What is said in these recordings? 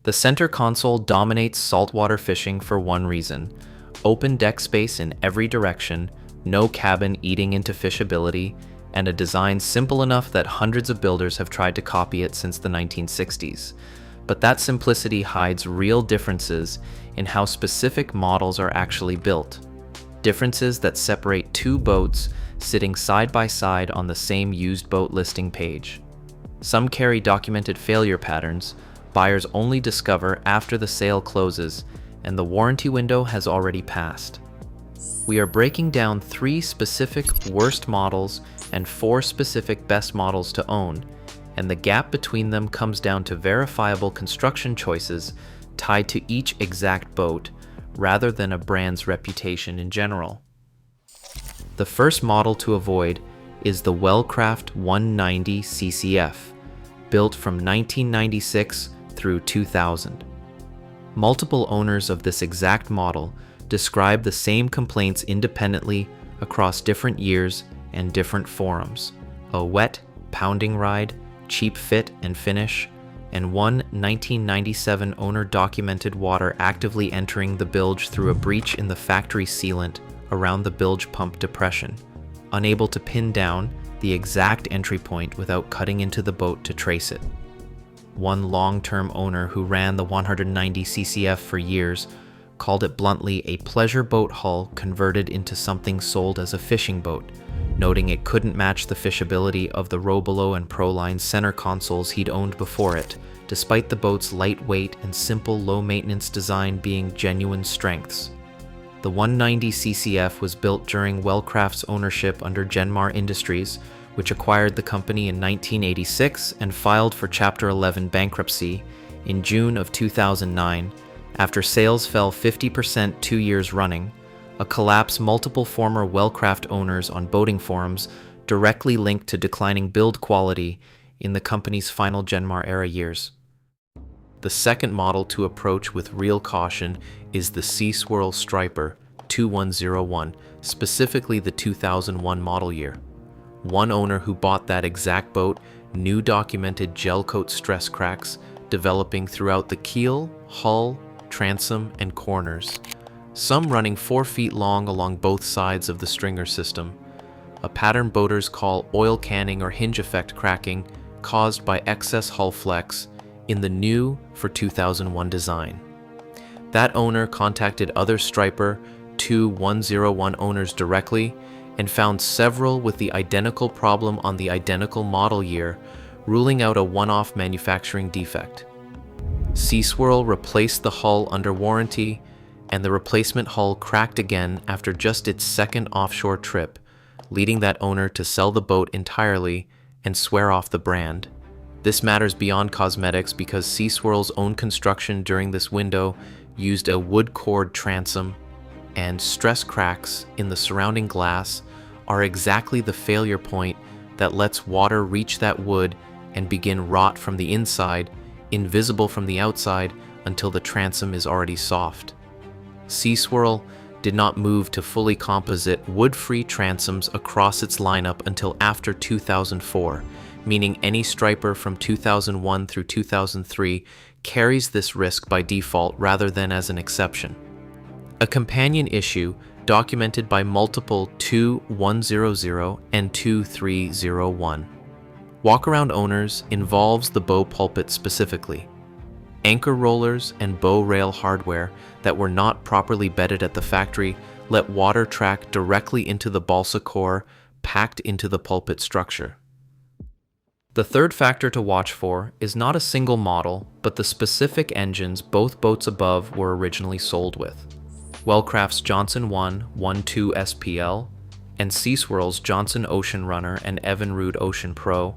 The center console dominates saltwater fishing for one reason: open deck space in every direction, no cabin eating into fishability, and a design simple enough that hundreds of builders have tried to copy it since the 1960s. But that simplicity hides real differences in how specific models are actually built. Differences that separate two boats sitting side by side on the same used boat listing page. Some carry documented failure patterns buyers only discover after the sale closes and the warranty window has already passed. We are breaking down 3 specific worst models and 4 specific best models to own, and the gap between them comes down to verifiable construction choices tied to each exact boat, rather than a brand's reputation in general. The first model to avoid is the Wellcraft 190 CCF, built from 1996 through 2000. Multiple owners of this exact model describe the same complaints independently across different years and different forums: a wet, pounding ride, cheap fit and finish, and one 1997 owner documented water actively entering the bilge through a breach in the factory sealant around the bilge pump depression, unable to pin down the exact entry point without cutting into the boat to trace it. One long-term owner who ran the 190 CCF for years called it bluntly a pleasure boat hull converted into something sold as a fishing boat, noting it couldn't match the fishability of the Robolo and Proline center consoles he'd owned before it, despite the boat's lightweight and simple low-maintenance design being genuine strengths. The 190 CCF was built during Wellcraft's ownership under Genmar Industries, which acquired the company in 1986 and filed for Chapter 11 bankruptcy in June of 2009 after sales fell 50% 2 years running, a collapse multiple former Wellcraft owners on boating forums directly linked to declining build quality in the company's final Genmar-era years. The second model to approach with real caution is the Seaswirl Striper 2101, specifically the 2001 model year. One owner who bought that exact boat knew documented gel coat stress cracks developing throughout the keel, hull, transom, and corners, some running 4 feet long along both sides of the stringer system, a pattern boaters call oil canning or hinge effect cracking caused by excess hull flex in the new for 2001 design. That owner contacted other Striper 2101 owners directly and found several with the identical problem on the identical model year, ruling out a one-off manufacturing defect. Seaswirl replaced the hull under warranty, and the replacement hull cracked again after just its second offshore trip, leading that owner to sell the boat entirely and swear off the brand. This matters beyond cosmetics because Seaswirl's own construction during this window used a wood cord transom, and stress cracks in the surrounding glass are exactly the failure point that lets water reach that wood and begin rot from the inside, invisible from the outside until the transom is already soft. Seaswirl did not move to fully composite wood-free transoms across its lineup until after 2004, meaning any Striper from 2001 through 2003 carries this risk by default rather than as an exception. A companion issue documented by multiple 2100 and 2301 walk-around owners involves the bow pulpit specifically. Anchor rollers and bow rail hardware that were not properly bedded at the factory let water track directly into the balsa core packed into the pulpit structure. The third factor to watch for is not a single model, but the specific engines both boats above were originally sold with. Wellcraft's Johnson 1-1-2 SPL and Seaswirl's Johnson Ocean Runner and Evinrude Ocean Pro,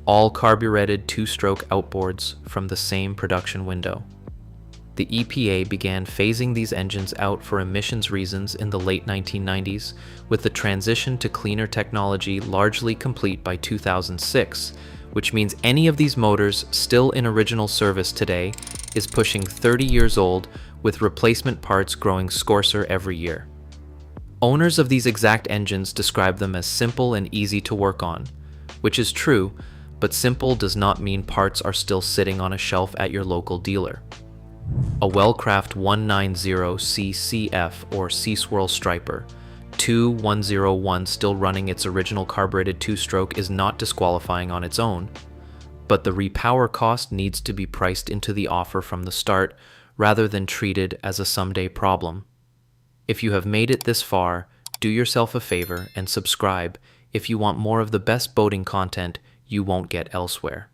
all carbureted 2-stroke outboards from the same production window. The EPA began phasing these engines out for emissions reasons in the late 1990s, with the transition to cleaner technology largely complete by 2006, which means any of these motors still in original service today is pushing 30 years old, with replacement parts growing scarcer every year. Owners of these exact engines describe them as simple and easy to work on, which is true, but simple does not mean parts are still sitting on a shelf at your local dealer. A Wellcraft 190CCF or Seaswirl Striper 2101 still running its original carbureted two-stroke is not disqualifying on its own, but the repower cost needs to be priced into the offer from the start rather than treated as a someday problem. If you have made it this far, do yourself a favor and subscribe if you want more of the best boating content you won't get elsewhere.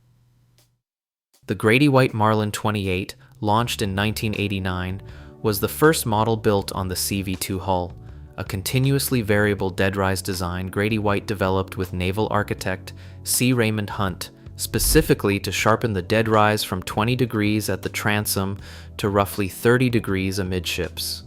The Grady White Marlin 28, launched in 1989, was the first model built on the SeaVee hull, a continuously variable dead-rise design Grady White developed with naval architect C. Raymond Hunt, specifically to sharpen the dead rise from 20 degrees at the transom to roughly 30 degrees amidships.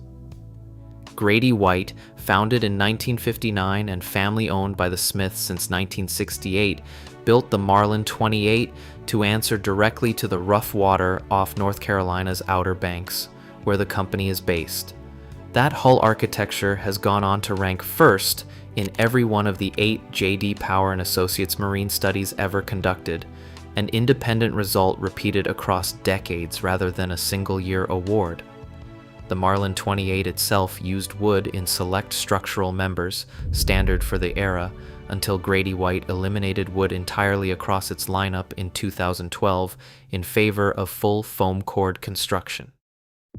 Grady White, founded in 1959 and family-owned by the Smiths since 1968, built the Marlin 28 to answer directly to the rough water off North Carolina's Outer Banks, where the company is based. That hull architecture has gone on to rank first in every one of the 8 J.D. Power & Associates marine studies ever conducted, an independent result repeated across decades rather than a single-year award. The Marlin 28 itself used wood in select structural members, standard for the era, until Grady White eliminated wood entirely across its lineup in 2012 in favor of full foam cord construction.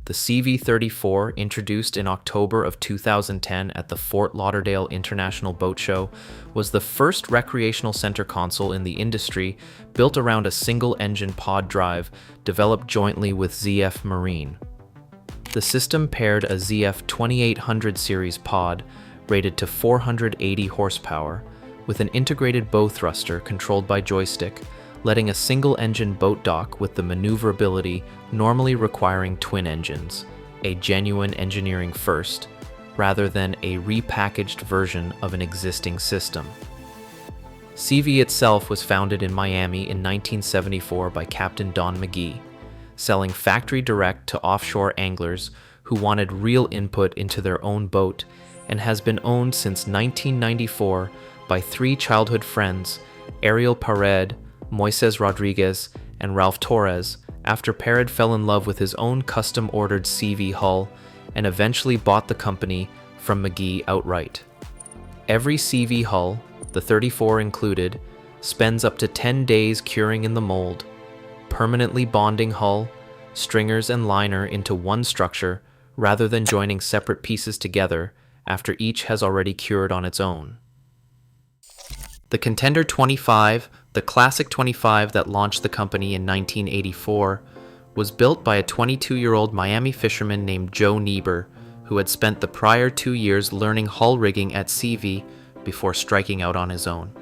The SeaVee 34, introduced in October of 2010 at the Fort Lauderdale International Boat Show, was the first recreational center console in the industry built around a single-engine pod drive developed jointly with ZF Marine. The system paired a ZF 2800 series pod, rated to 480 horsepower, with an integrated bow thruster controlled by joystick, letting a single-engine boat dock with the maneuverability normally requiring twin engines, a genuine engineering first, rather than a repackaged version of an existing system. SeaVee itself was founded in Miami in 1974 by Captain Don McGee, selling factory direct to offshore anglers who wanted real input into their own boat, and has been owned since 1994 by 3 childhood friends, Ariel Pared, Moises Rodriguez, and Ralph Torres, after Pared fell in love with his own custom-ordered SeaVee hull and eventually bought the company from McGee outright. Every SeaVee hull, the 34 included, spends up to 10 days curing in the mold, permanently bonding hull, stringers and liner into one structure rather than joining separate pieces together after each has already cured on its own. The Contender 25, the classic 25 that launched the company in 1984, was built by a 22-year-old Miami fisherman named Joe Niebuhr, who had spent the prior 2 years learning hull rigging at SeaVee before striking out on his own.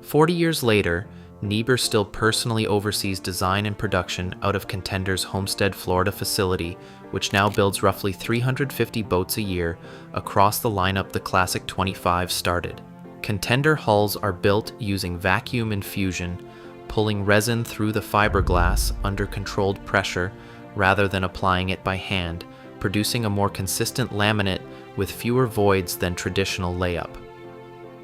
40 years later, Niebuhr still personally oversees design and production out of Contender's Homestead, Florida facility, which now builds roughly 350 boats a year across the lineup the Classic 25 started. Contender hulls are built using vacuum infusion, pulling resin through the fiberglass under controlled pressure rather than applying it by hand, producing a more consistent laminate with fewer voids than traditional layup.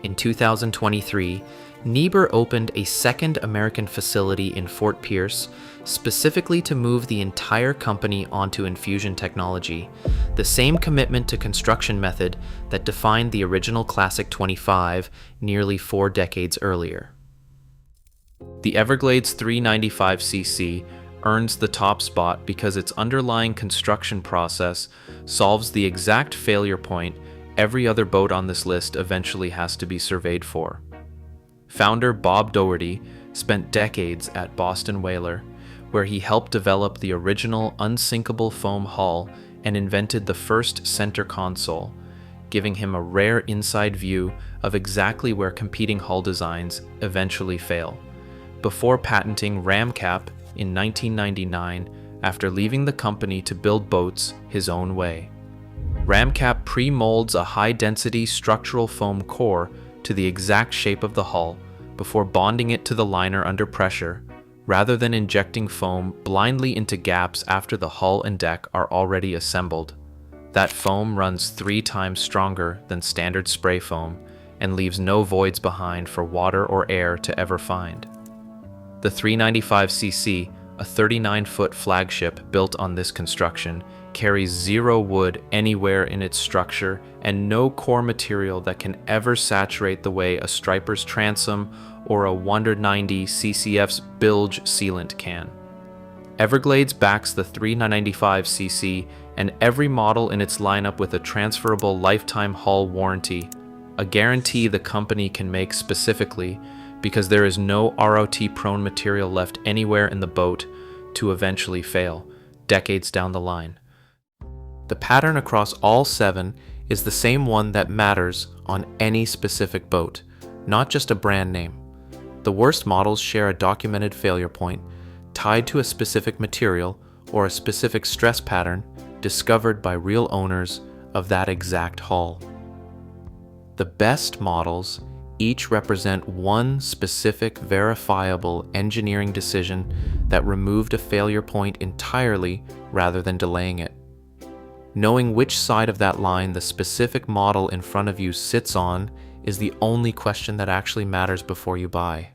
In 2023, Niebuhr opened a second American facility in Fort Pierce, specifically to move the entire company onto infusion technology, the same commitment to construction method that defined the original Classic 25 nearly 4 decades earlier. The Everglades 395cc earns the top spot because its underlying construction process solves the exact failure point every other boat on this list eventually has to be surveyed for. Founder Bob Doherty spent decades at Boston Whaler, where he helped develop the original unsinkable foam hull and invented the first center console, giving him a rare inside view of exactly where competing hull designs eventually fail, before patenting RamCap in 1999 after leaving the company to build boats his own way. RamCap pre-molds a high-density structural foam core to the exact shape of the hull before bonding it to the liner under pressure, rather than injecting foam blindly into gaps after the hull and deck are already assembled. That foam runs 3 times stronger than standard spray foam and leaves no voids behind for water or air to ever find. The 395cc A 39-foot flagship built on this construction carries zero wood anywhere in its structure and no core material that can ever saturate the way a Striper's transom or a 190 CCF's bilge sealant can. Everglades backs the 395cc and every model in its lineup with a transferable lifetime hull warranty, a guarantee the company can make specifically because there is no ROT-prone material left anywhere in the boat to eventually fail, decades down the line. The pattern across all 7 is the same one that matters on any specific boat, not just a brand name. The worst models share a documented failure point tied to a specific material or a specific stress pattern discovered by real owners of that exact hull. The best models each represent one specific verifiable engineering decision that removed a failure point entirely rather than delaying it. Knowing which side of that line the specific model in front of you sits on is the only question that actually matters before you buy.